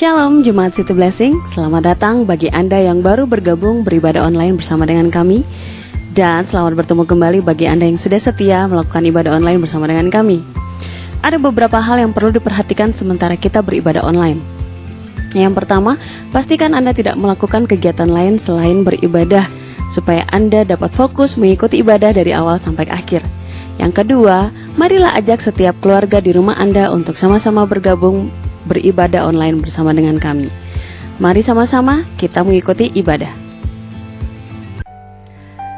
Shalom Jemaat City Blessing, selamat datang bagi Anda yang baru bergabung beribadah online bersama dengan kami. Dan selamat bertemu kembali bagi Anda yang sudah setia melakukan ibadah online bersama dengan kami. Ada beberapa hal yang perlu diperhatikan sementara kita beribadah online. Yang pertama, pastikan Anda tidak melakukan kegiatan lain selain beribadah, supaya Anda dapat fokus mengikuti ibadah dari awal sampai akhir. Yang kedua, marilah ajak setiap keluarga di rumah Anda untuk sama-sama bergabung beribadah online bersama dengan kami. Mari sama-sama kita mengikuti ibadah.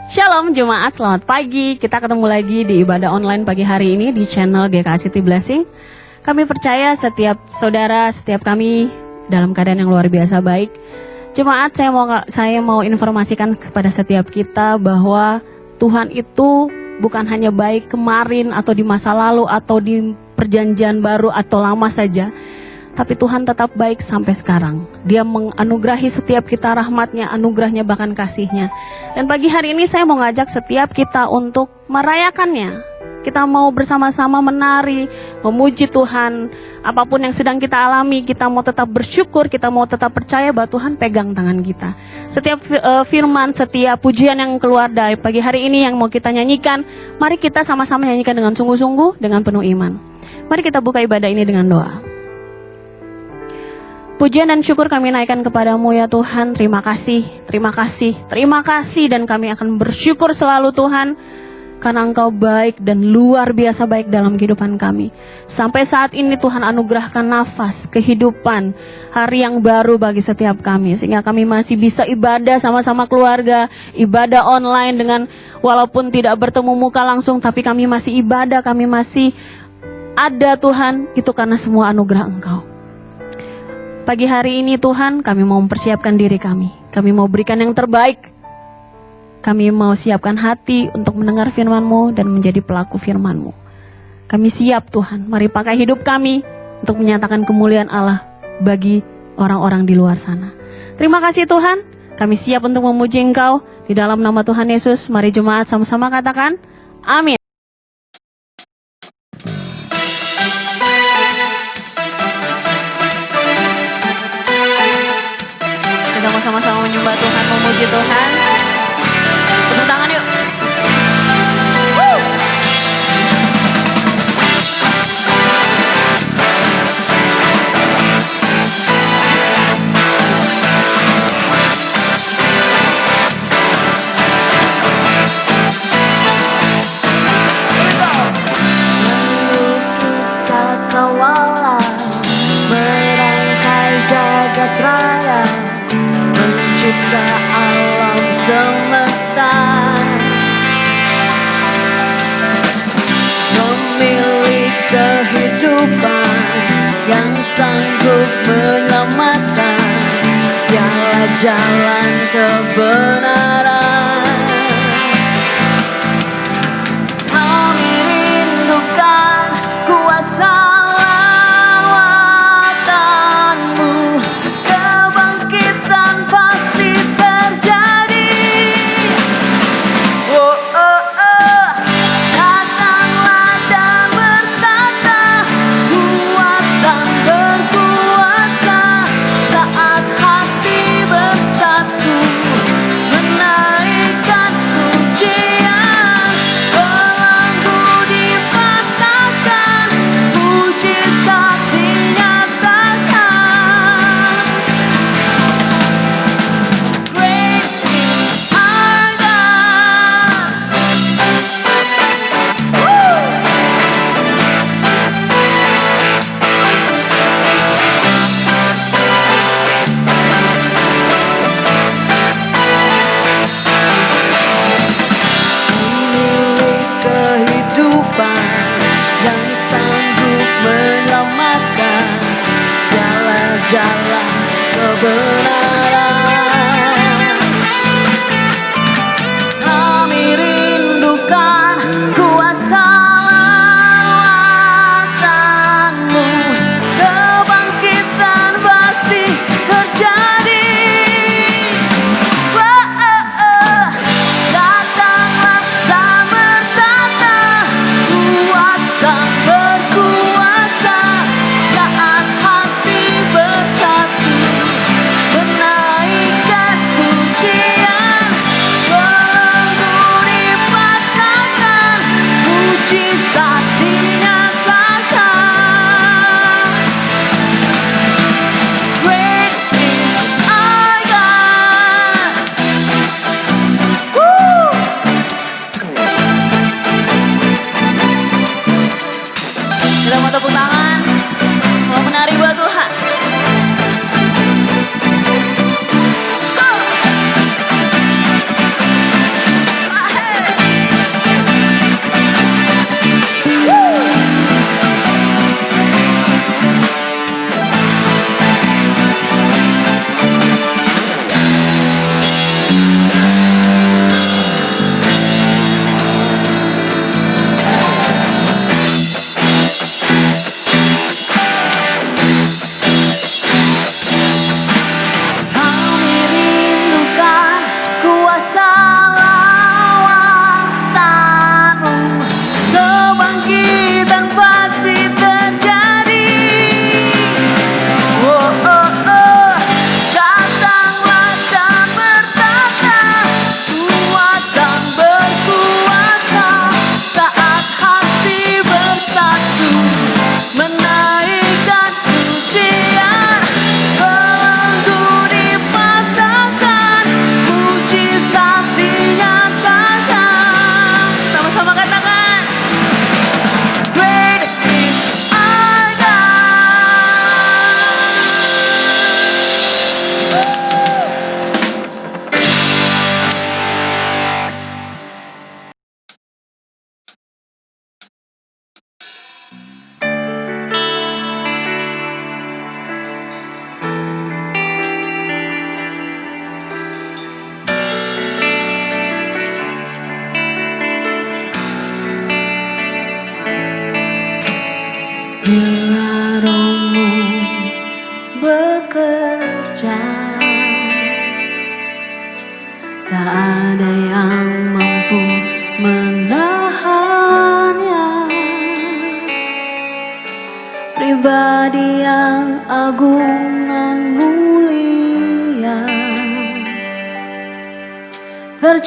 Shalom Jemaat, selamat pagi. Kita ketemu lagi di ibadah online pagi hari ini di channel GKA City Blessing. Kami percaya setiap saudara, setiap kami dalam keadaan yang luar biasa baik. Jemaat, saya mau informasikan kepada setiap kita bahwa Tuhan itu bukan hanya baik kemarin atau di masa lalu atau di perjanjian baru atau lama saja, tapi Tuhan tetap baik sampai sekarang. Dia menganugerahi setiap kita rahmatnya, anugerahnya, bahkan kasihnya. Dan pagi hari ini saya mau ngajak setiap kita untuk merayakannya. Kita mau bersama-sama menari, memuji Tuhan. Apapun yang sedang kita alami, kita mau tetap bersyukur, kita mau tetap percaya bahwa Tuhan pegang tangan kita. Setiap firman, setiap pujian yang keluar dari pagi hari ini yang mau kita nyanyikan, mari kita sama-sama nyanyikan dengan sungguh-sungguh, dengan penuh iman. Mari kita buka ibadah ini dengan doa. Pujian dan syukur kami naikkan kepadamu ya Tuhan. Terima kasih, terima kasih, terima kasih. Dan kami akan bersyukur selalu Tuhan, karena Engkau baik dan luar biasa baik dalam kehidupan kami. Sampai saat ini Tuhan anugerahkan nafas, kehidupan, hari yang baru bagi setiap kami. Sehingga kami masih bisa ibadah sama-sama keluarga, ibadah online dengan walaupun tidak bertemu muka langsung, tapi kami masih ibadah, kami masih ada Tuhan. Itu karena semua anugerah Engkau. Pagi hari ini Tuhan, kami mau mempersiapkan diri kami. Kami mau berikan yang terbaik. Kami mau siapkan hati untuk mendengar firman-Mu dan menjadi pelaku firman-Mu. Kami siap Tuhan, mari pakai hidup kami untuk menyatakan kemuliaan Allah bagi orang-orang di luar sana. Terima kasih Tuhan, kami siap untuk memuji Engkau. Di dalam nama Tuhan Yesus, mari jemaat sama-sama katakan, amin. Kita mau sama-sama menyembah Tuhan, memuji Tuhan. Tepuk tangan yuk. Melukis cakrawala, merangkai jagat raya, mencipta alam semesta, memilih kehidupan yang sanggup menyelamatkan. Dialah jalan kebenaran. Kami rindukan kuasa lawatan-Mu. Kebangkitan pasti terjadi. Oh, oh, oh. Datanglah dan bertata, kuatan berkuasa. Saat hati bersatu, menaikkan pujian. Belenggu dipatahkan, mujizat dinyatakan. Great is our God. Woo! Memilih kehidupan yang sanggup menyelamatkan. Jalan-jalan kebenaran. Kami rindukan kuasa lawatan-Mu. Kebangkitan pasti terjadi. Oh, oh, oh. Datanglah dan bertata, kuatan berkuasa. Saat hati bersatu,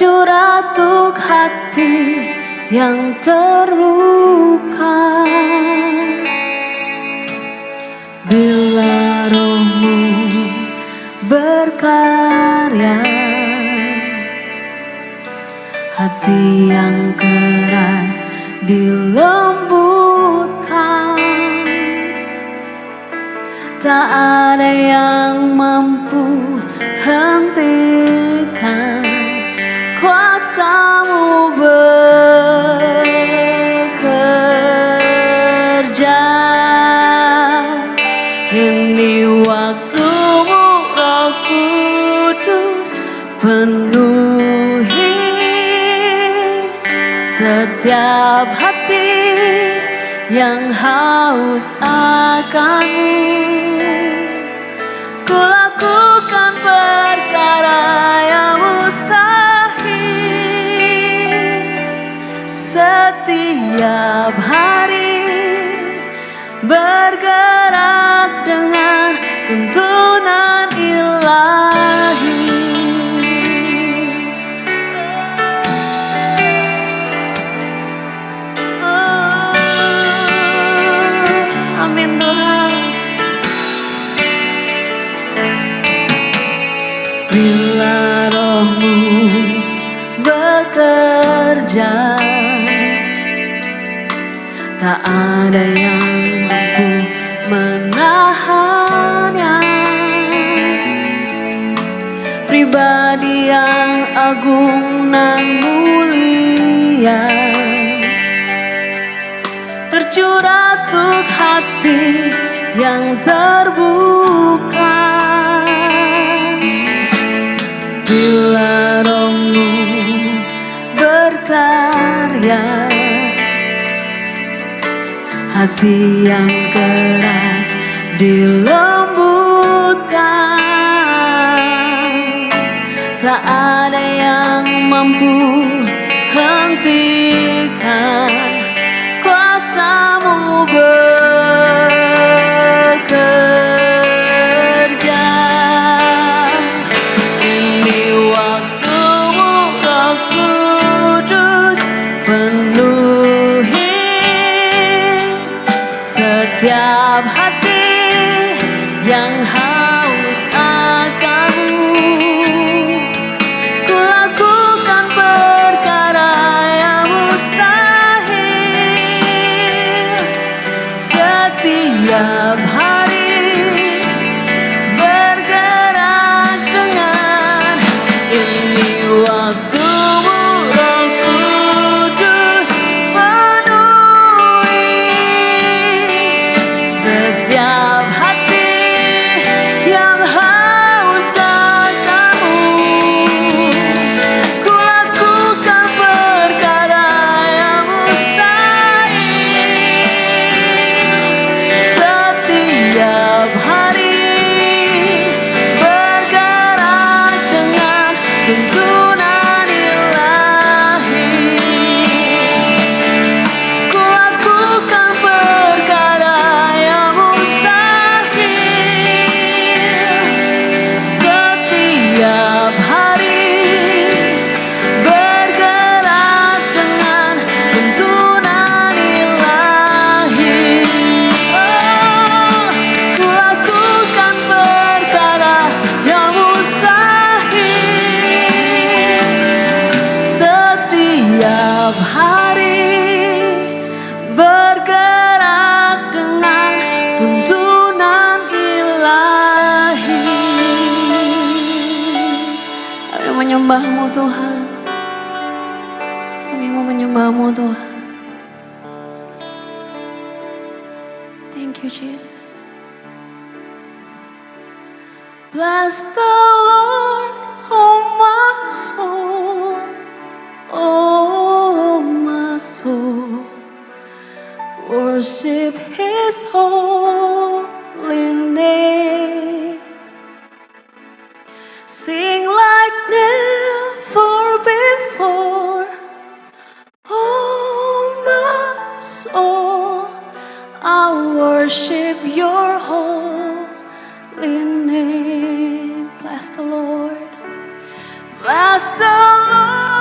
tercurah untuk hati yang terluka. Bila Roh-Mu berkarya, hati yang keras dilembutkan. Tak ada yang mampu hentikan kuasa-Mu bekerja. Ini waktu-Mu, Roh Kudus, penuhi setiap hati yang haus akan-Mu. Kulakukan perkara yang mustahil setiap hari, bergerak dengan tuntunan ilahi. Amin Tuhan. Bila Roh-Mu bekerja, tak ada yang mampu menahannya. Pribadi yang agung nan mulia, tercurah untuk hati yang terbuka. Bila Roh-Mu berkarya, hati yang keras dilembutkan. Tak ada yang mampu hentikan kuasa-Mu bekerja. Ini waktu-Mu, Roh Kudus, penuhi setiap hati yang haus akan-Mu. Kulakukan perkara yang mustahil setiap hari, bergerak dengan ini waktu-Mu, Roh Kudus, penuhi setiap hati yang haus akan-Mu. Kulakukan perkara yang mustahil setiap hari, bergerak dengan tuntunan ilahi. Kulakukan perkara yang mustahil setiap hari, bergerak dengan tuntunan ilahi. Oh, kulakukan perkara yang mustahil setiap hari, bergerak dengan tuntunan ilahi. Kami menyembah-Mu Tuhan, kami mau menyembah-Mu Tuhan. Thank you Jesus. Bless the Lord, oh my soul, oh my soul. Worship His holy name. Sing like never before, oh my soul. I worship Your holy name. Bless the Lord. Bless the Lord.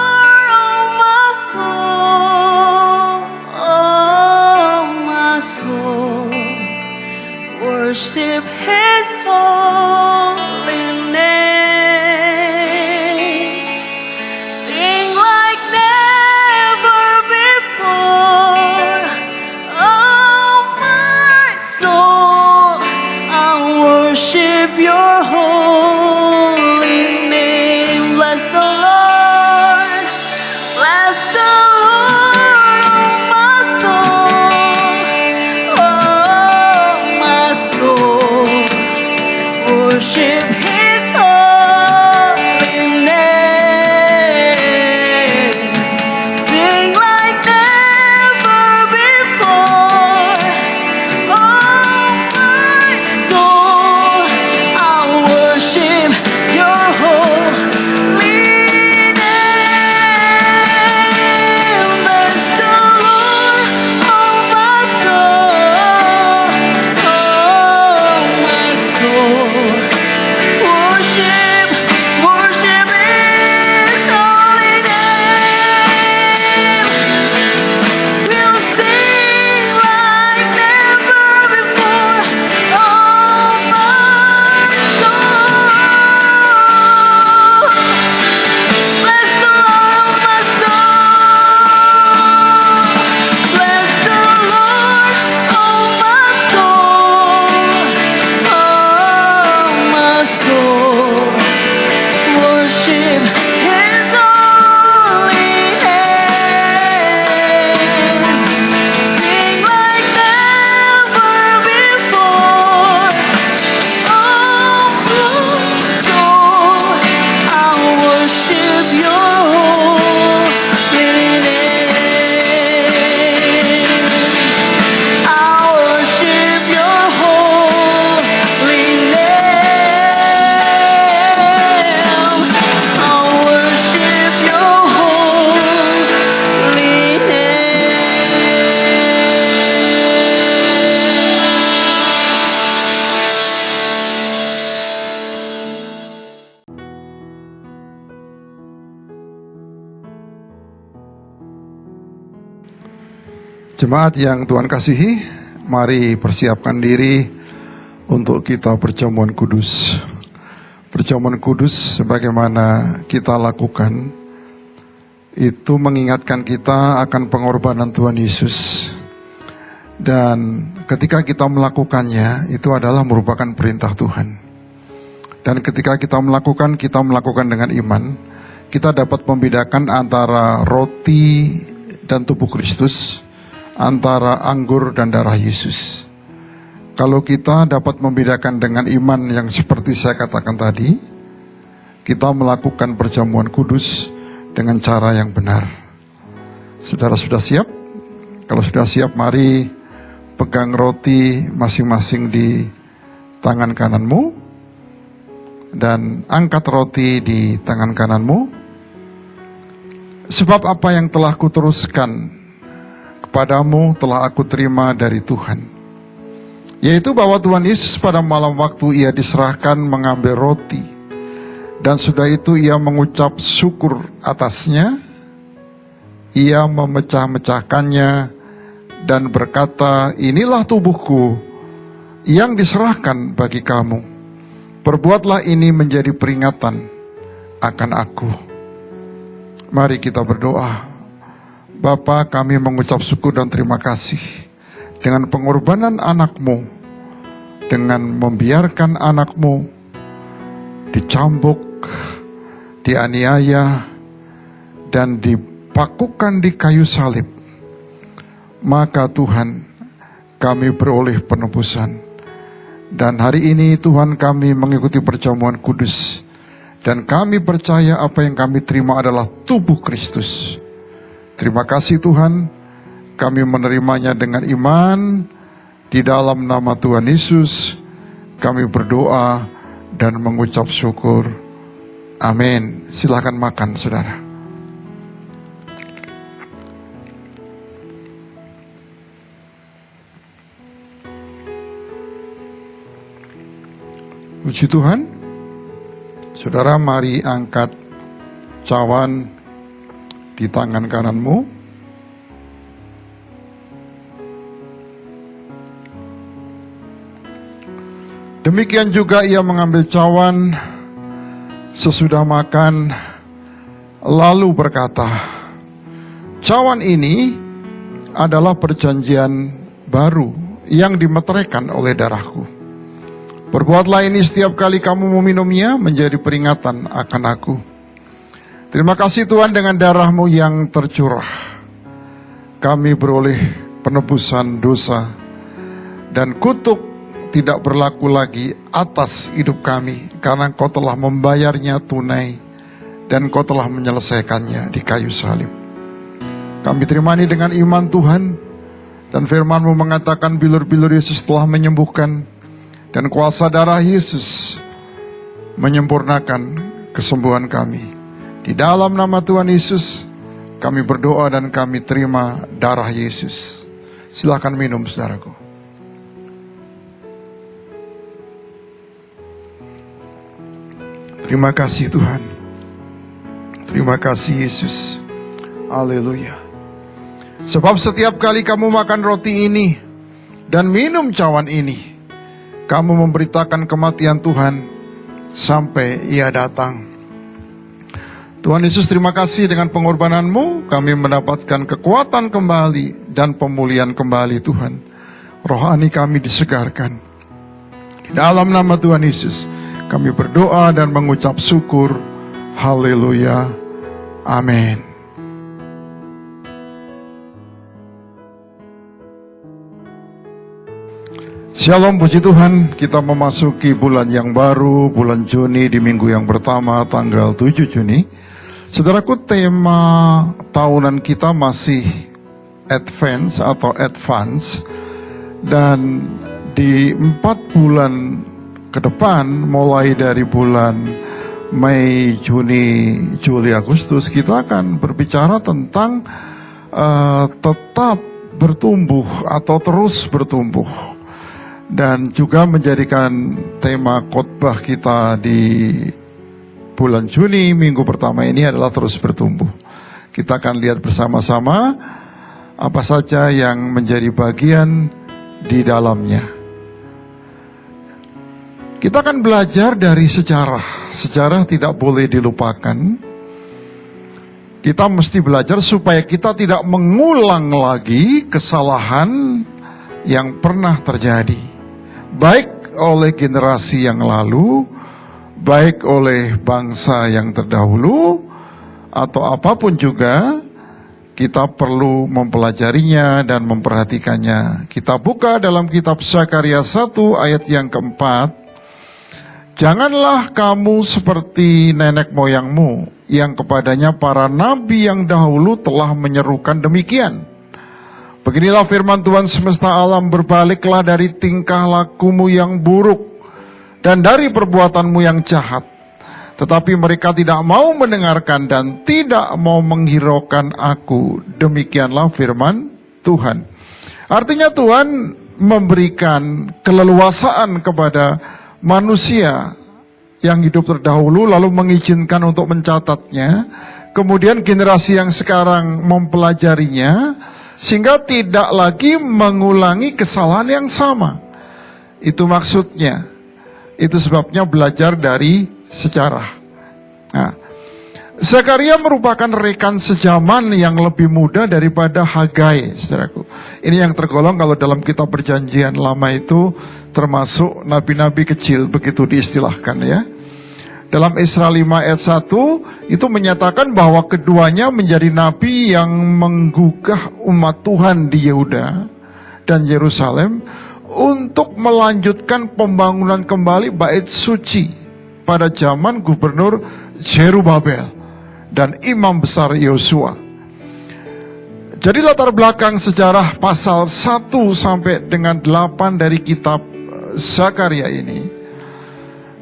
Jemaat yang Tuhan kasihi, mari persiapkan diri untuk kita perjamuan kudus. Perjamuan kudus sebagaimana kita lakukan, itu mengingatkan kita akan pengorbanan Tuhan Yesus. Dan ketika kita melakukannya, itu adalah merupakan perintah Tuhan. Dan ketika kita melakukan dengan iman, kita dapat membedakan antara roti dan tubuh Kristus, antara anggur dan darah Yesus. Kalau kita dapat membedakan dengan iman yang seperti saya katakan tadi, kita melakukan perjamuan kudus dengan cara yang benar. Saudara sudah siap? Kalau sudah siap, mari pegang roti masing-masing di tangan kananmu, dan angkat roti di tangan kananmu. Sebab apa yang telah kuteruskan kepadamu telah aku terima dari Tuhan, yaitu bahwa Tuhan Yesus pada malam waktu ia diserahkan mengambil roti, dan sudah itu ia mengucap syukur atasnya, ia memecah-mecahkannya dan berkata, inilah tubuhku yang diserahkan bagi kamu. Perbuatlah ini menjadi peringatan akan aku. Mari kita berdoa. Bapa, kami mengucap syukur dan terima kasih dengan pengorbanan anakmu, dengan membiarkan anakmu dicambuk, dianiaya, dan dipakukan di kayu salib. Maka Tuhan, kami beroleh penebusan. Dan hari ini Tuhan, kami mengikuti perjamuan kudus, dan kami percaya apa yang kami terima adalah tubuh Kristus. Terima kasih Tuhan, kami menerimanya dengan iman. Di dalam nama Tuhan Yesus kami berdoa dan mengucap syukur. Amin. Silakan makan, saudara. Puji Tuhan. Saudara, mari angkat cawan di tangan kananmu. Demikian juga ia mengambil cawan sesudah makan, lalu berkata, cawan ini adalah perjanjian baru yang dimeteraikan oleh darahku. Perbuatlah ini setiap kali kamu meminumnya menjadi peringatan akan aku. Terima kasih Tuhan, dengan darah-Mu yang tercurah kami beroleh penebusan dosa, dan kutuk tidak berlaku lagi atas hidup kami, karena Engkau telah membayarnya tunai dan Engkau telah menyelesaikannya di kayu salib. Kami terima ini dengan iman Tuhan, dan firman-Mu mengatakan bilur-bilur Yesus telah menyembuhkan, dan kuasa darah Yesus menyempurnakan kesembuhan kami. Di dalam nama Tuhan Yesus kami berdoa dan kami terima darah Yesus. Silakan minum, saudaraku. Terima kasih Tuhan. Terima kasih Yesus. Haleluya. Sebab setiap kali kamu makan roti ini dan minum cawan ini, kamu memberitakan kematian Tuhan sampai ia datang. Tuhan Yesus, terima kasih dengan pengorbanan-Mu kami mendapatkan kekuatan kembali dan pemulihan kembali Tuhan. Rohani kami disegarkan. Di dalam nama Tuhan Yesus kami berdoa dan mengucap syukur. Haleluya. Amin. Shalom, puji Tuhan, kita memasuki bulan yang baru, bulan Juni, di minggu yang pertama, tanggal 7 Juni. Saudaraku, tema tahunan kita masih advance atau advance, dan di 4 bulan ke depan, mulai dari bulan Mei, Juni, Juli, Agustus, kita akan berbicara tentang tetap bertumbuh atau terus bertumbuh. Dan juga menjadikan tema khotbah kita di bulan Juni, minggu pertama ini adalah terus bertumbuh. Kita akan lihat bersama-sama apa saja yang menjadi bagian di dalamnya. Kita akan belajar dari sejarah. Sejarah tidak boleh dilupakan. Kita mesti belajar supaya kita tidak mengulang lagi kesalahan yang pernah terjadi. Baik oleh generasi yang lalu, baik oleh bangsa yang terdahulu, atau apapun juga, kita perlu mempelajarinya dan memperhatikannya. Kita buka dalam kitab Zakaria 1 ayat yang keempat. Janganlah kamu seperti nenek moyangmu, yang kepadanya para nabi yang dahulu telah menyerukan demikian. Beginilah firman Tuhan semesta alam, berbaliklah dari tingkah lakumu yang buruk, dan dari perbuatanmu yang jahat. Tetapi mereka tidak mau mendengarkan dan tidak mau menghiraukan aku. Demikianlah firman Tuhan. Artinya Tuhan memberikan keleluasaan kepada manusia yang hidup terdahulu, lalu mengizinkan untuk mencatatnya. Kemudian generasi yang sekarang mempelajarinya, sehingga tidak lagi mengulangi kesalahan yang sama. Itu maksudnya. Itu sebabnya belajar dari sejarah. Nah, Zakaria merupakan rekan sejaman yang lebih muda daripada Hagai, saudaraku. Ini yang tergolong kalau dalam kitab Perjanjian Lama itu termasuk nabi-nabi kecil, begitu diistilahkan ya. Dalam Esra 5 ayat 1 itu menyatakan bahwa keduanya menjadi nabi yang menggugah umat Tuhan di Yehuda dan Yerusalem untuk melanjutkan pembangunan kembali bait suci pada zaman gubernur Zerubabel dan imam besar Yosua. Jadi latar belakang sejarah pasal 1 sampai dengan 8 dari kitab Zakaria ini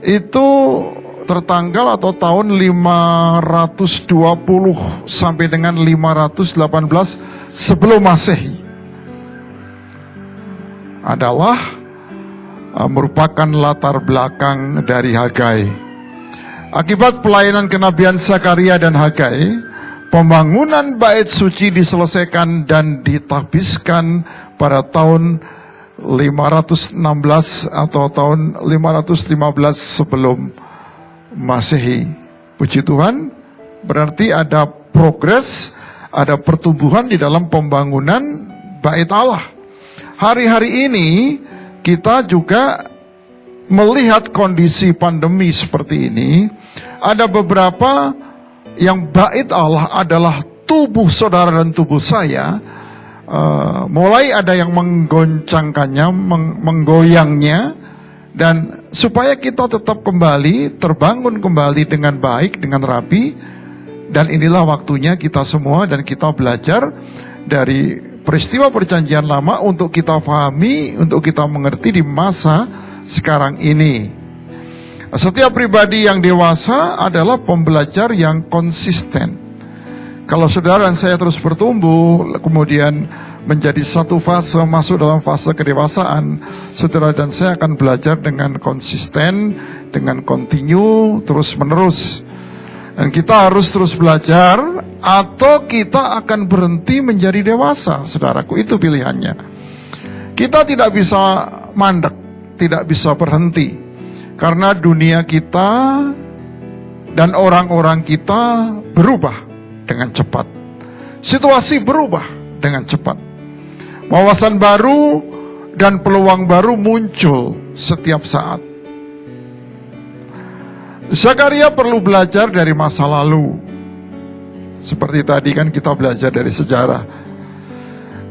itu tertanggal atau tahun 520 sampai dengan 518 sebelum Masehi. Adalah merupakan latar belakang dari Hagai. Akibat pelayanan kenabian Zakaria dan Hagai, pembangunan bait suci diselesaikan dan ditahbiskan pada tahun 516 atau tahun 515 sebelum Masehi. Puji Tuhan, berarti ada progres, ada pertumbuhan di dalam pembangunan bait Allah. Hari-hari ini kita juga melihat kondisi pandemi seperti ini. Ada beberapa yang bait Allah adalah tubuh saudara dan tubuh saya. Mulai ada yang menggoncangkannya, menggoyangnya. Dan supaya kita tetap kembali, terbangun kembali dengan baik, dengan rapi. Dan inilah waktunya kita semua dan kita belajar dari peristiwa Perjanjian Lama untuk kita pahami, untuk kita mengerti di masa sekarang ini. Setiap pribadi yang dewasa adalah pembelajar yang konsisten. Kalau saudara dan saya terus bertumbuh, kemudian menjadi satu fase, masuk dalam fase kedewasaan, saudara dan saya akan belajar dengan konsisten, dengan kontinu, terus menerus. Dan kita harus terus belajar, atau kita akan berhenti menjadi dewasa, saudaraku. Itu pilihannya. Kita tidak bisa mandek, tidak bisa berhenti. Karena dunia kita dan orang-orang kita berubah dengan cepat. Situasi berubah dengan cepat. Wawasan baru dan peluang baru muncul setiap saat. Zakaria perlu belajar dari masa lalu. Seperti tadi kan kita belajar dari sejarah.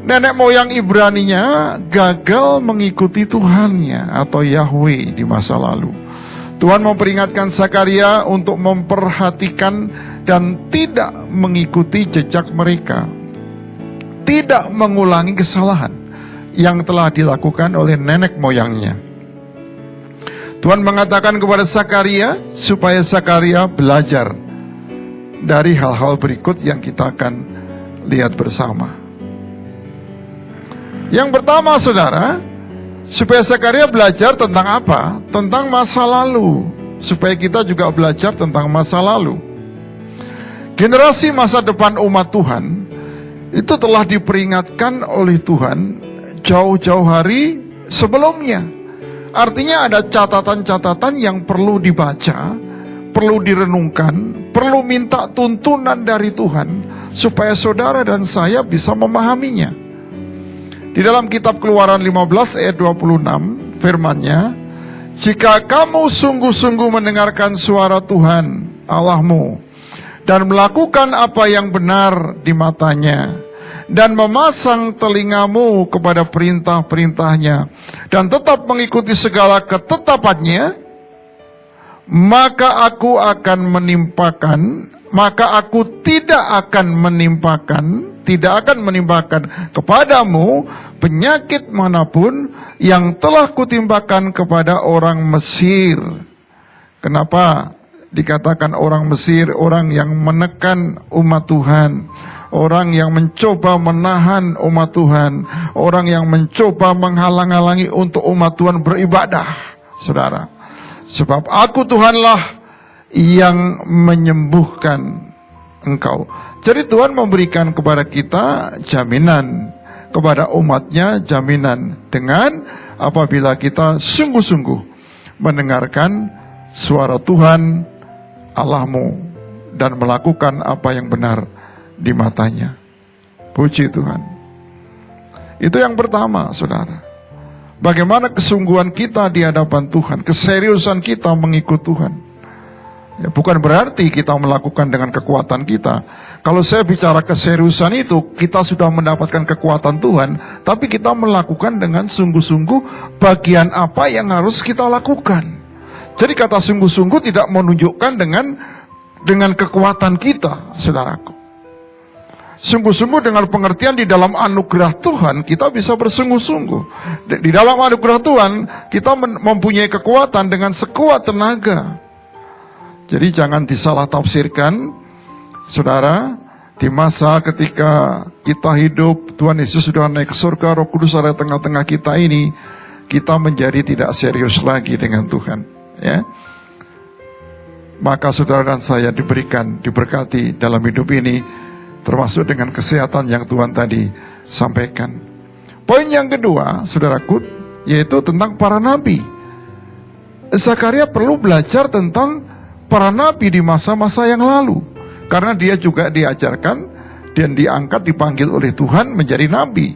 Nenek moyang Ibraninya gagal mengikuti Tuhannya atau Yahweh di masa lalu. Tuhan memperingatkan Zakaria untuk memperhatikan dan tidak mengikuti jejak mereka. Tidak mengulangi kesalahan yang telah dilakukan oleh nenek moyangnya. Tuhan mengatakan kepada Zakaria supaya Zakaria belajar dari hal-hal berikut yang kita akan lihat bersama. Yang pertama, saudara, supaya Zakaria belajar tentang apa? Tentang masa lalu. Supaya kita juga belajar tentang masa lalu. Generasi masa depan umat Tuhan itu telah diperingatkan oleh Tuhan jauh-jauh hari sebelumnya. Artinya ada catatan-catatan yang perlu dibaca, perlu direnungkan, perlu minta tuntunan dari Tuhan supaya saudara dan saya bisa memahaminya. Di dalam kitab Keluaran 15 ayat 26 firman-Nya, jika kamu sungguh-sungguh mendengarkan suara Tuhan Allahmu dan melakukan apa yang benar di matanya, dan memasang telingamu kepada perintah-perintahnya, dan tetap mengikuti segala ketetapannya, maka aku tidak akan menimpakan kepadamu penyakit manapun yang telah kutimpakan kepada orang Mesir. Kenapa dikatakan orang Mesir? Orang yang menekan umat Tuhan, orang yang mencoba menahan umat Tuhan, orang yang mencoba menghalang-halangi untuk umat Tuhan beribadah, saudara. Sebab aku Tuhanlah yang menyembuhkan engkau. Jadi Tuhan memberikan kepada kita jaminan, kepada umatnya jaminan, dengan apabila kita sungguh-sungguh mendengarkan suara Tuhan Allahmu dan melakukan apa yang benar di matanya. Puji Tuhan. Itu yang pertama, saudara. Bagaimana kesungguhan kita di hadapan Tuhan, keseriusan kita mengikut Tuhan. Ya, bukan berarti kita melakukan dengan kekuatan kita. Kalau saya bicara keseriusan itu, kita sudah mendapatkan kekuatan Tuhan, tapi kita melakukan dengan sungguh-sungguh bagian apa yang harus kita lakukan. Jadi kata sungguh-sungguh tidak menunjukkan dengan kekuatan kita, saudaraku. Sungguh-sungguh dengan pengertian di dalam anugerah Tuhan kita bisa bersungguh-sungguh. Di dalam anugerah Tuhan kita mempunyai kekuatan dengan sekuat tenaga. Jadi jangan disalah tafsirkan, saudara. Di masa ketika kita hidup, Tuhan Yesus sudah naik ke surga, Roh Kudus ada di tengah-tengah kita ini, kita menjadi tidak serius lagi dengan Tuhan, ya. Maka saudara dan saya diberkati dalam hidup ini, termasuk dengan kesehatan yang Tuhan tadi sampaikan. Poin yang kedua, saudaraku, yaitu tentang para nabi. Zakaria perlu belajar tentang para nabi di masa-masa yang lalu, karena dia juga diajarkan dan diangkat, dipanggil oleh Tuhan menjadi nabi.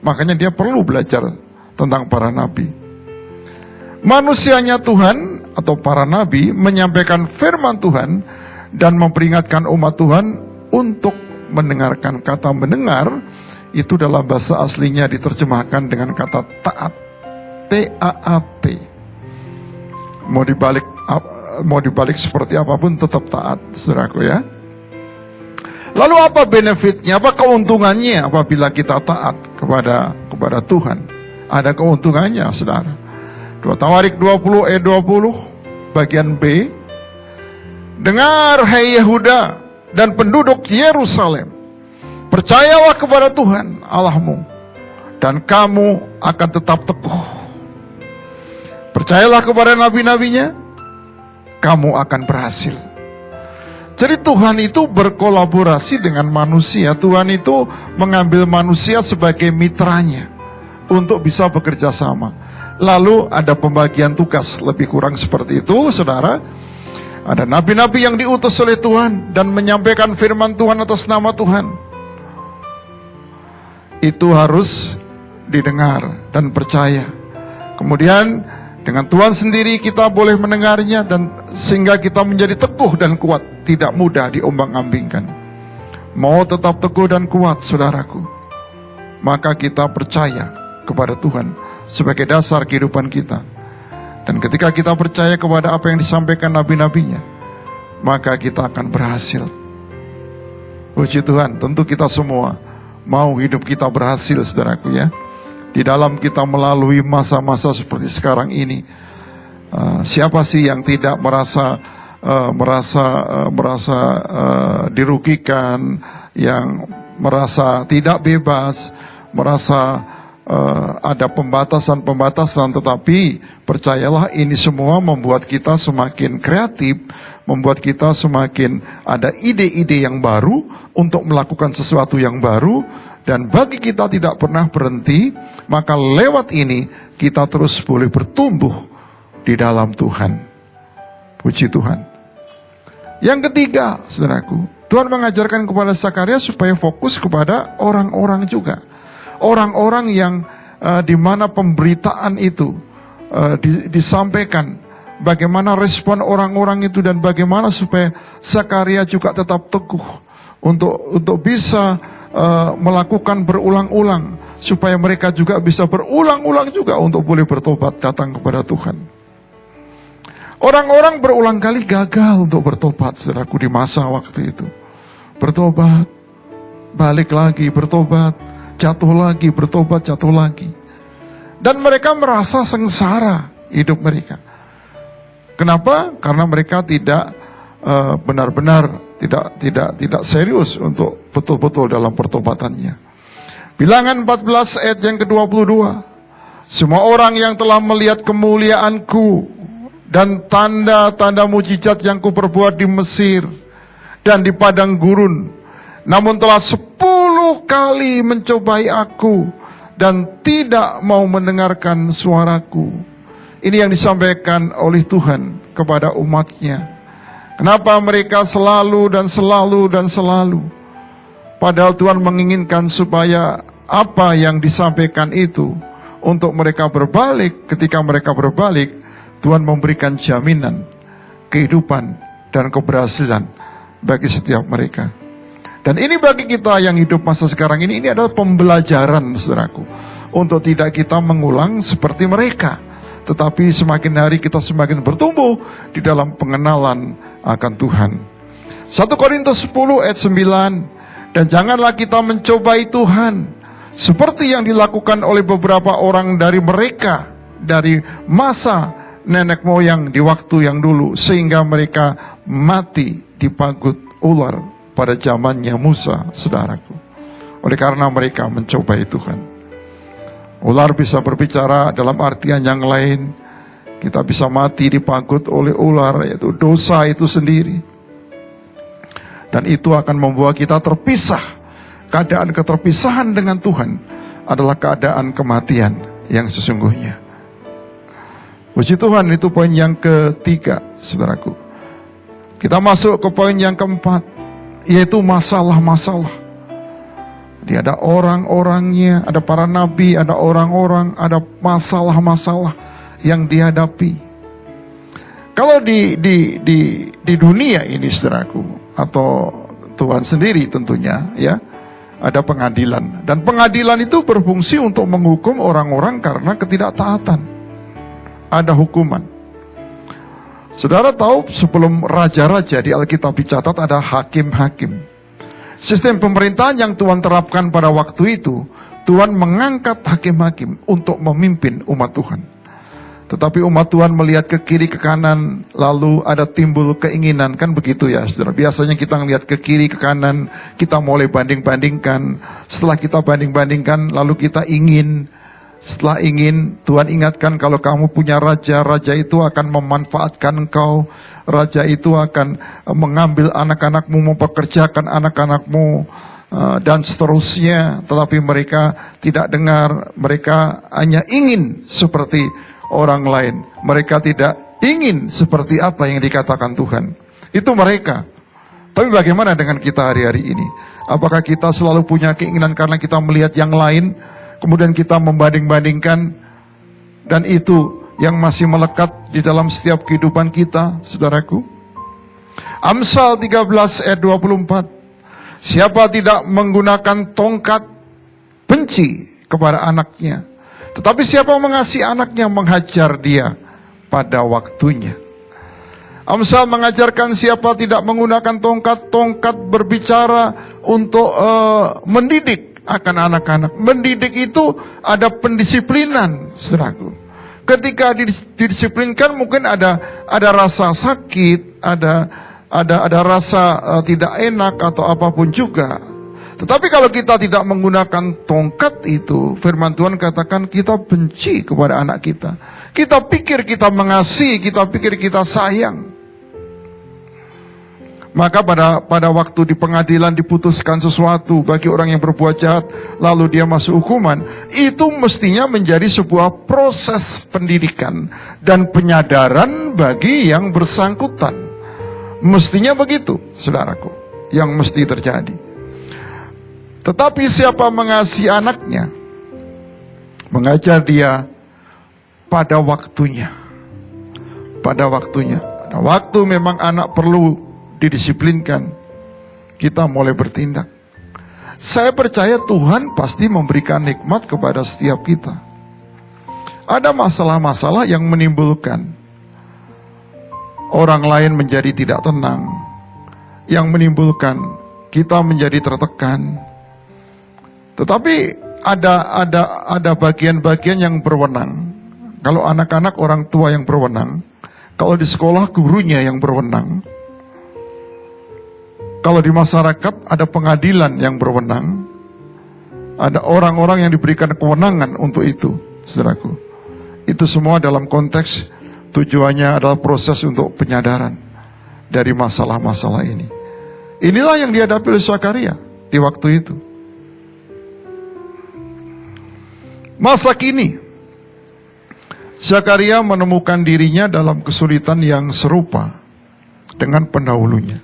Makanya dia perlu belajar tentang para nabi. Manusianya Tuhan atau para nabi menyampaikan firman Tuhan dan memperingatkan umat Tuhan untuk mendengarkan. Kata mendengar itu dalam bahasa aslinya diterjemahkan dengan kata taat, T-A-A-T. Mau dibalik seperti apapun tetap taat, saudaraku, ya. Lalu apa benefitnya, apa keuntungannya apabila kita taat kepada Tuhan? Ada keuntungannya, saudara. 2 Tawarik 20 ayat 20 bagian B. Dengar hai Yehuda dan penduduk Yerusalem, percayalah kepada Tuhan Allahmu, dan kamu akan tetap teguh. Percayalah kepada nabi-nabinya, kamu akan berhasil. Jadi Tuhan itu berkolaborasi dengan manusia. Tuhan itu mengambil manusia sebagai mitranya untuk bisa bekerja sama. Lalu ada pembagian tugas, lebih kurang seperti itu, saudara. Ada nabi-nabi yang diutus oleh Tuhan dan menyampaikan firman Tuhan atas nama Tuhan. Itu harus didengar dan percaya. Kemudian dengan Tuhan sendiri kita boleh mendengarnya, dan sehingga kita menjadi teguh dan kuat, tidak mudah diombang-ambingkan. Mau tetap teguh dan kuat, saudaraku, maka kita percaya kepada Tuhan sebagai dasar kehidupan kita. Dan ketika kita percaya kepada apa yang disampaikan nabi-nabinya, maka kita akan berhasil. Puji Tuhan, tentu kita semua mau hidup kita berhasil, saudaraku, ya. Di dalam kita melalui masa-masa seperti sekarang ini, siapa sih yang tidak merasa dirugikan, yang merasa tidak bebas, merasa ada pembatasan-pembatasan, tetapi percayalah ini semua membuat kita semakin kreatif, membuat kita semakin ada ide-ide yang baru untuk melakukan sesuatu yang baru, dan bagi kita tidak pernah berhenti, maka lewat ini kita terus boleh bertumbuh di dalam Tuhan. Puji Tuhan. Yang ketiga, saudaraku, Tuhan mengajarkan kepada Zakaria supaya fokus kepada orang-orang juga. Orang-orang yang di mana pemberitaan itu disampaikan, bagaimana respon orang-orang itu, dan bagaimana supaya Zakaria juga tetap teguh untuk bisa melakukan berulang-ulang, supaya mereka juga bisa berulang-ulang juga untuk boleh bertobat datang kepada Tuhan. Orang-orang berulang kali gagal untuk bertobat, saudaraku, di masa waktu itu. Bertobat, balik lagi, bertobat, jatuh lagi, bertobat, jatuh lagi. Dan mereka merasa sengsara hidup mereka. Kenapa? Karena mereka tidak benar-benar tidak serius untuk betul-betul dalam pertobatannya. Bilangan 14 ayat yang ke-22. Semua orang yang telah melihat kemuliaanku dan tanda-tanda mujizat yang kuperbuat di Mesir dan di padang gurun, namun telah 10 kali mencobai aku dan tidak mau mendengarkan suaraku. Ini yang disampaikan oleh Tuhan kepada umatnya. Kenapa mereka selalu dan selalu dan selalu? Padahal Tuhan menginginkan supaya apa yang disampaikan itu untuk mereka berbalik. Ketika mereka berbalik, Tuhan memberikan jaminan kehidupan dan keberhasilan bagi setiap mereka. Dan ini bagi kita yang hidup masa sekarang ini adalah pembelajaran, saudaraku, untuk tidak kita mengulang seperti mereka, tetapi semakin hari kita semakin bertumbuh di dalam pengenalan akan Tuhan. 1 Korintus 10 ayat 9, dan janganlah kita mencobai Tuhan seperti yang dilakukan oleh beberapa orang dari mereka dari masa nenek moyang di waktu yang dulu, sehingga mereka mati dipagut ular pada zamannya Musa, saudaraku. Oleh karena mereka mencobai Tuhan. Ular bisa berbicara dalam artian yang lain. Kita bisa mati dipagut oleh ular, yaitu dosa itu sendiri. Dan itu akan membawa kita terpisah. Keadaan keterpisahan dengan Tuhan adalah keadaan kematian yang sesungguhnya. Puji Tuhan, itu poin yang ketiga, saudaraku. Kita masuk ke poin yang keempat, yaitu masalah-masalah. Dia ada orang-orangnya, ada para nabi, ada orang-orang, ada masalah-masalah yang dihadapi. Kalau di dunia ini, saudaraku, atau Tuhan sendiri tentunya, ya, ada pengadilan. Dan pengadilan itu berfungsi untuk menghukum orang-orang karena ketidaktaatan. Ada hukuman. Saudara tahu, sebelum raja-raja di Alkitab dicatat ada hakim-hakim. Sistem pemerintahan yang Tuhan terapkan pada waktu itu, Tuhan mengangkat hakim-hakim untuk memimpin umat Tuhan. Tetapi umat Tuhan melihat ke kiri ke kanan, lalu ada timbul keinginan, kan begitu ya saudara. Biasanya kita melihat ke kiri ke kanan, kita mulai banding-bandingkan. Setelah kita banding-bandingkan, lalu kita ingin. Setelah ingin, Tuhan ingatkan kalau kamu punya raja, raja itu akan memanfaatkan engkau. Raja itu akan mengambil anak-anakmu, mempekerjakan anak-anakmu, dan seterusnya. Tetapi mereka tidak dengar, mereka hanya ingin seperti orang lain. Mereka tidak ingin seperti apa yang dikatakan Tuhan. Itu mereka. Tapi bagaimana dengan kita hari-hari ini? Apakah kita selalu punya keinginan karena kita melihat yang lain, kemudian kita membanding-bandingkan, dan itu yang masih melekat di dalam setiap kehidupan kita, saudaraku? Amsal 13 ayat 24. Siapa tidak menggunakan tongkat benci kepada anaknya, tetapi siapa mengasihi anaknya menghajar dia pada waktunya. Amsal mengajarkan siapa tidak menggunakan tongkat, tongkat berbicara untuk mendidik akan anak-anak. Mendidik itu ada pendisiplinan, saudaraku. Ketika didisiplinkan mungkin ada rasa sakit, ada rasa tidak enak atau apapun juga. Tetapi kalau kita tidak menggunakan tongkat itu, firman Tuhan katakan kita benci kepada anak kita. Kita pikir kita mengasihi, kita pikir kita sayang. Maka pada waktu di pengadilan diputuskan sesuatu bagi orang yang berbuat jahat, lalu dia masuk hukuman, itu mestinya menjadi sebuah proses pendidikan dan penyadaran bagi yang bersangkutan. Mestinya begitu, saudaraku, yang mesti terjadi. Tetapi siapa mengasihi anaknya, mengajar dia pada waktunya. Pada waktunya. Pada waktu memang anak perlu didisiplinkan, kita mulai bertindak. Saya percaya Tuhan pasti memberikan nikmat kepada setiap kita. Ada masalah-masalah yang menimbulkan orang lain menjadi tidak tenang, yang menimbulkan kita menjadi tertekan. Tetapi ada bagian-bagian yang berwenang. Kalau anak-anak orang tua yang berwenang, kalau di sekolah gurunya yang berwenang, kalau di masyarakat ada pengadilan yang berwenang, ada orang-orang yang diberikan kewenangan untuk itu, saudaraku. Itu semua dalam konteks tujuannya adalah proses untuk penyadaran dari masalah-masalah ini. Inilah yang dihadapi oleh Zakaria di waktu itu. Masa kini, Zakaria menemukan dirinya dalam kesulitan yang serupa dengan pendahulunya.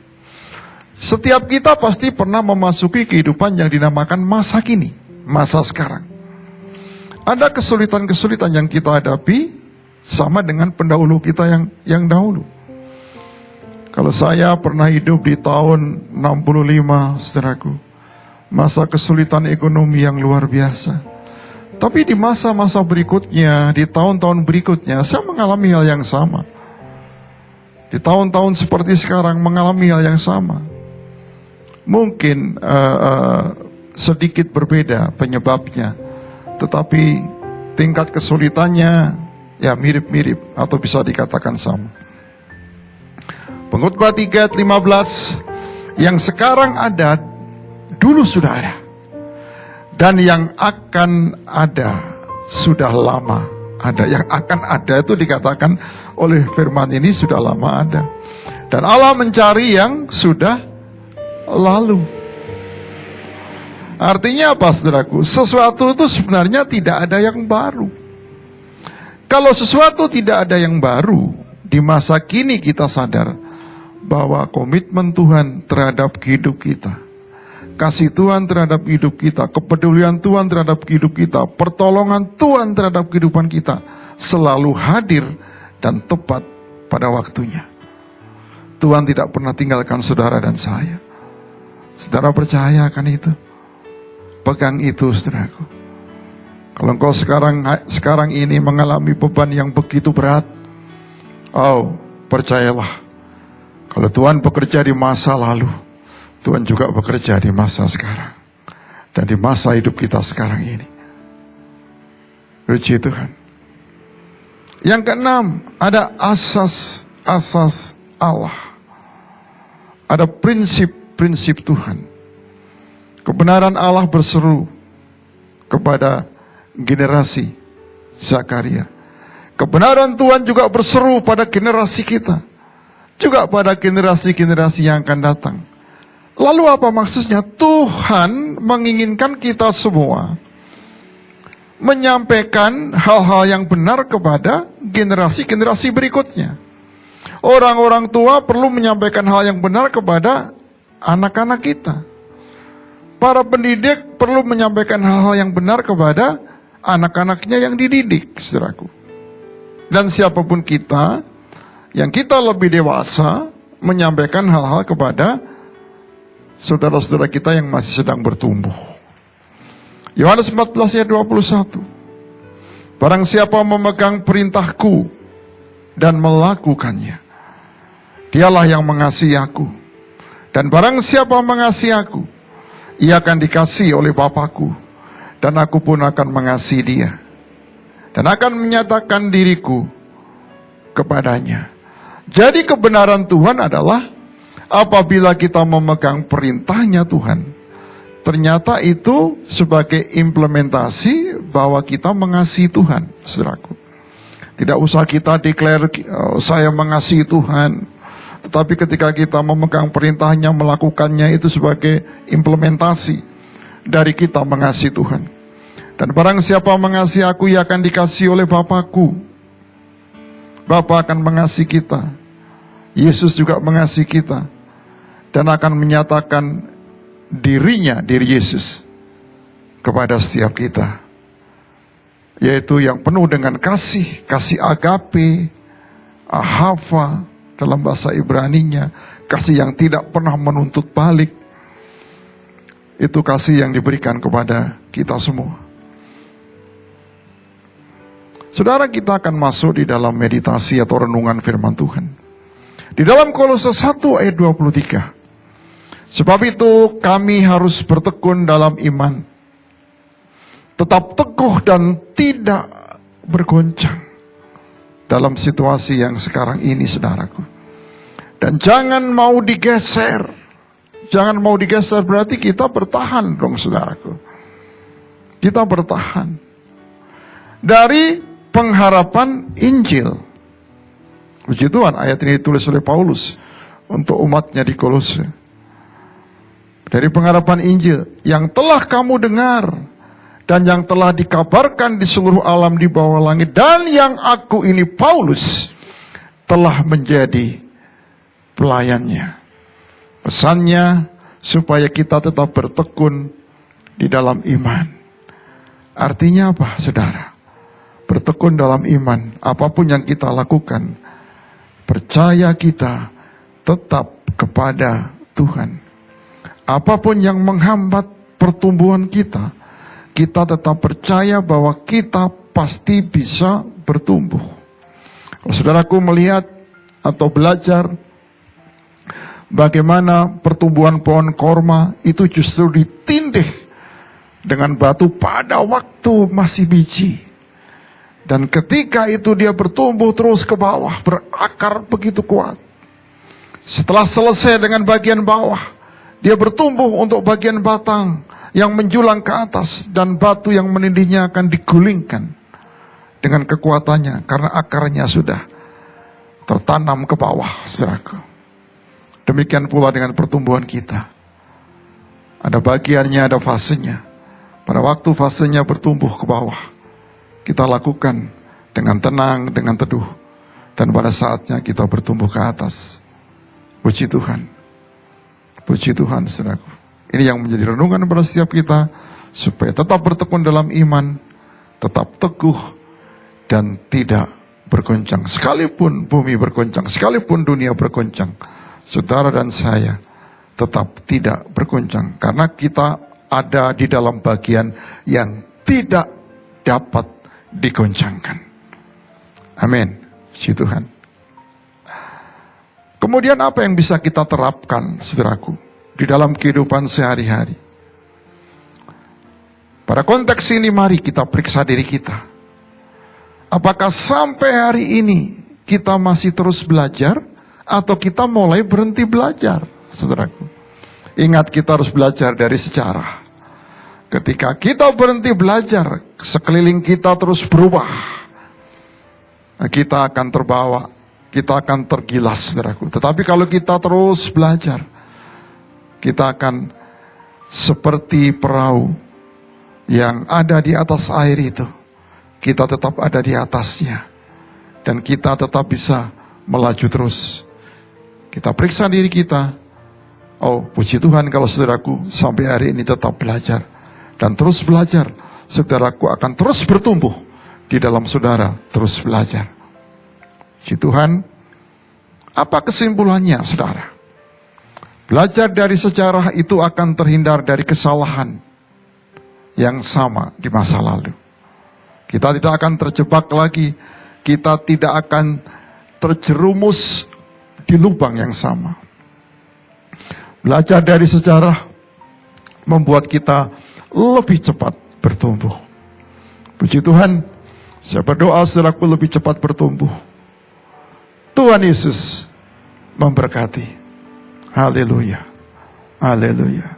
Setiap kita pasti pernah memasuki kehidupan yang dinamakan masa kini, masa sekarang. Ada kesulitan-kesulitan yang kita hadapi sama dengan pendahulu kita yang dahulu. Kalau saya pernah hidup di tahun 65, saudaraku, masa kesulitan ekonomi yang luar biasa. Tapi di masa-masa berikutnya, di tahun-tahun berikutnya, saya mengalami hal yang sama. Di tahun-tahun seperti sekarang mengalami hal yang sama. Mungkin sedikit berbeda penyebabnya, tetapi tingkat kesulitannya ya mirip-mirip atau bisa dikatakan sama. Pengkhotbah 3 ayat 15, yang sekarang ada, dulu sudah ada. Dan yang akan ada, sudah lama ada. Yang akan ada itu dikatakan oleh firman ini sudah lama ada. Dan Allah mencari yang sudah lalu. Artinya apa, saudaraku? Sesuatu itu sebenarnya tidak ada yang baru. Kalau sesuatu tidak ada yang baru, di masa kini kita sadar bahwa komitmen Tuhan terhadap hidup kita, kasih Tuhan terhadap hidup kita, kepedulian Tuhan terhadap hidup kita, pertolongan Tuhan terhadap kehidupan kita selalu hadir dan tepat pada waktunya. Tuhan tidak pernah tinggalkan saudara dan saya. Saudara percaya akan itu? Pegang itu, saudaraku. Kalau engkau sekarang ini mengalami beban yang begitu berat, percayalah, kalau Tuhan bekerja di masa lalu, Tuhan juga bekerja di masa sekarang. Dan di masa hidup kita sekarang ini. Puji Tuhan. Yang keenam, ada asas Allah. Ada prinsip-prinsip Tuhan. Kebenaran Allah berseru kepada generasi Zakaria. Kebenaran Tuhan juga berseru pada generasi kita. Juga pada generasi-generasi yang akan datang. Lalu apa maksudnya? Tuhan menginginkan kita semua menyampaikan hal-hal yang benar kepada generasi-generasi berikutnya. Orang-orang tua perlu menyampaikan hal yang benar kepada anak-anak kita. Para pendidik perlu menyampaikan hal-hal yang benar kepada anak-anaknya yang dididik, saudaraku. Dan siapapun kita, yang kita lebih dewasa, menyampaikan hal-hal kepada saudara-saudara kita yang masih sedang bertumbuh. Yohanes 14 ayat 21. Barang siapa memegang perintahku dan melakukannya, dialah yang mengasihi aku. Dan barang siapa mengasihi aku, ia akan dikasihi oleh Bapa-Ku, dan aku pun akan mengasihi dia, dan akan menyatakan diriku kepadanya. Jadi kebenaran Tuhan adalah apabila kita memegang perintahnya Tuhan, ternyata itu sebagai implementasi bahwa kita mengasihi Tuhan, saudaraku. Tidak usah kita declare, saya mengasihi Tuhan. Tetapi ketika kita memegang perintahnya, melakukannya, itu sebagai implementasi dari kita mengasihi Tuhan. Dan barang siapa mengasihi aku, ia akan dikasihi oleh Bapakku. Bapa akan mengasihi kita. Yesus juga mengasihi kita. Dan akan menyatakan dirinya, diri Yesus, kepada setiap kita. Yaitu yang penuh dengan kasih, kasih agape, ahava dalam bahasa Ibraninya, kasih yang tidak pernah menuntut balik. Itu kasih yang diberikan kepada kita semua. Saudara, kita akan masuk di dalam meditasi atau renungan firman Tuhan. Di dalam Kolose 1 ayat 23. Sebab itu kami harus bertekun dalam iman, tetap teguh dan tidak bergoncang dalam situasi yang sekarang ini, saudaraku. Dan jangan mau digeser. Jangan mau digeser berarti kita bertahan dong, saudaraku. Kita bertahan dari pengharapan Injil. Puji Tuhan, ayat ini ditulis oleh Paulus untuk umatnya di Kolose. Dari pengharapan Injil yang telah kamu dengar dan yang telah dikabarkan di seluruh alam di bawah langit, dan yang aku ini, Paulus, telah menjadi pelayannya. Pesannya supaya kita tetap bertekun di dalam iman. Artinya apa, saudara? Bertekun dalam iman, apapun yang kita lakukan, percaya kita tetap kepada Tuhan. Apapun yang menghambat pertumbuhan kita, kita tetap percaya bahwa kita pasti bisa bertumbuh. Kalau saudaraku melihat atau belajar bagaimana pertumbuhan pohon korma itu justru ditindih dengan batu pada waktu masih biji. Dan ketika itu dia bertumbuh terus ke bawah, berakar begitu kuat. Setelah selesai dengan bagian bawah, dia bertumbuh untuk bagian batang yang menjulang ke atas, dan batu yang menindihnya akan digulingkan dengan kekuatannya karena akarnya sudah tertanam ke bawah, saudaraku. Demikian pula dengan pertumbuhan kita. Ada bagiannya, ada fasenya. Pada waktu fasenya bertumbuh ke bawah, kita lakukan dengan tenang, dengan teduh. Dan pada saatnya kita bertumbuh ke atas. Puji Tuhan. Puji Tuhan, saudaraku. Ini yang menjadi renungan pada setiap kita, supaya tetap bertekun dalam iman, tetap teguh, dan tidak bergoncang. Sekalipun bumi bergoncang, sekalipun dunia bergoncang, saudara dan saya tetap tidak bergoncang. Karena kita ada di dalam bagian yang tidak dapat digoncangkan. Amin. Puji Tuhan. Kemudian apa yang bisa kita terapkan, saudaraku, di dalam kehidupan sehari-hari? Pada konteks ini mari kita periksa diri kita. Apakah sampai hari ini kita masih terus belajar, atau kita mulai berhenti belajar, saudaraku? Ingat, kita harus belajar dari sejarah. Ketika kita berhenti belajar, sekeliling kita terus berubah. Kita akan terbawa, kita akan tergilas, saudaraku. Tetapi kalau kita terus belajar, kita akan seperti perahu yang ada di atas air itu. Kita tetap ada di atasnya, dan kita tetap bisa melaju terus. Kita periksa diri kita. Oh, puji Tuhan kalau saudaraku sampai hari ini tetap belajar dan terus belajar. Saudaraku akan terus bertumbuh di dalam saudara terus belajar. Puji Tuhan. Apa kesimpulannya, saudara? Belajar dari sejarah itu akan terhindar dari kesalahan yang sama di masa lalu. Kita tidak akan terjebak lagi. Kita tidak akan terjerumus di lubang yang sama. Belajar dari sejarah membuat kita lebih cepat bertumbuh. Puji Tuhan, saya berdoa saudaraku lebih cepat bertumbuh. Tuhan Yesus memberkati. Haleluya. Haleluya.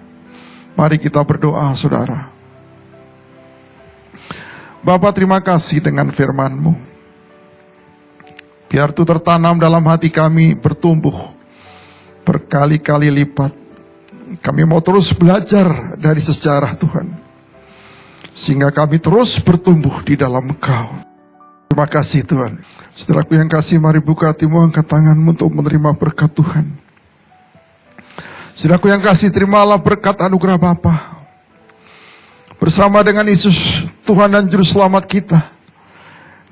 Mari kita berdoa, saudara. Bapa, terima kasih dengan firman-Mu. Biar itu tertanam dalam hati kami, bertumbuh berkali-kali lipat. Kami mau terus belajar dari sejarah Tuhan, sehingga kami terus bertumbuh di dalam Engkau. Terima kasih Tuhan. Saudaraku yang kasih, mari buka hatimu, angkat tanganmu untuk menerima berkat Tuhan. Saudaraku yang kasih, terimalah berkat anugerah Bapa. Bersama dengan Yesus, Tuhan dan Juru Selamat kita.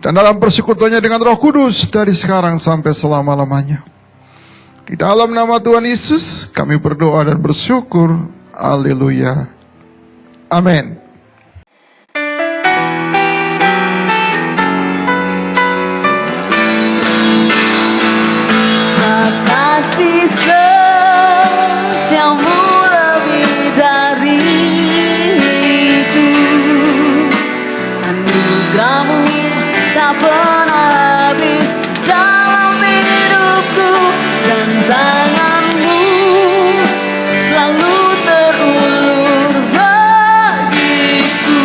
Dan dalam persekutuannya dengan Roh Kudus dari sekarang sampai selama-lamanya. Di dalam nama Tuhan Yesus, kami berdoa dan bersyukur. Haleluya. Amin. Kasih setiamu lebih dari itu, anugerahmu tak pernah habis dalam hidupku, dan tanganmu selalu terulur bagiku.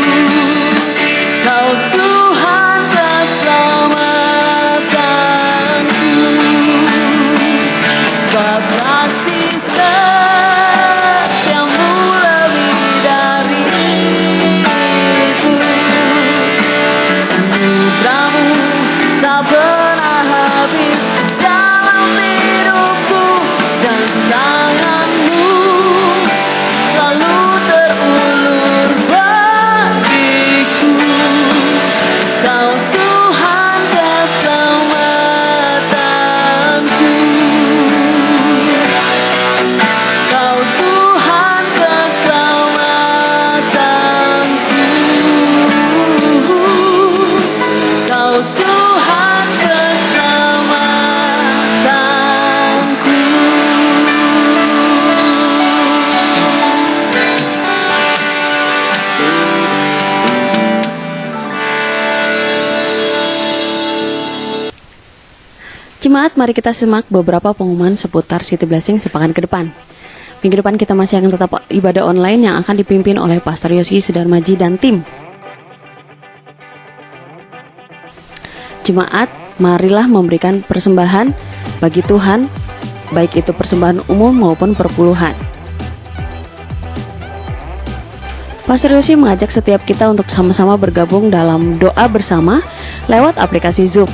Kau Tuhan keselamatanku, sebab kasih setiamu lebih dari itu, anugerahmu tak pernah habis dalam hidupku, dan tanganmu selalu terulur bagiku. Kau Tuhan keselamatanku, Kau Tuhan keselamatanku, Kau Tuhan keselamatanku. Jemaat, mari kita simak beberapa pengumuman seputar City Blessing sepekan ke depan. Minggu depan kita masih akan tetap ibadah online yang akan dipimpin oleh Pastor Yosi Sudarmaji dan tim. Jemaat, marilah memberikan persembahan bagi Tuhan, baik itu persembahan umum maupun perpuluhan. Pastor Yosi mengajak setiap kita untuk sama-sama bergabung dalam doa bersama lewat aplikasi Zoom.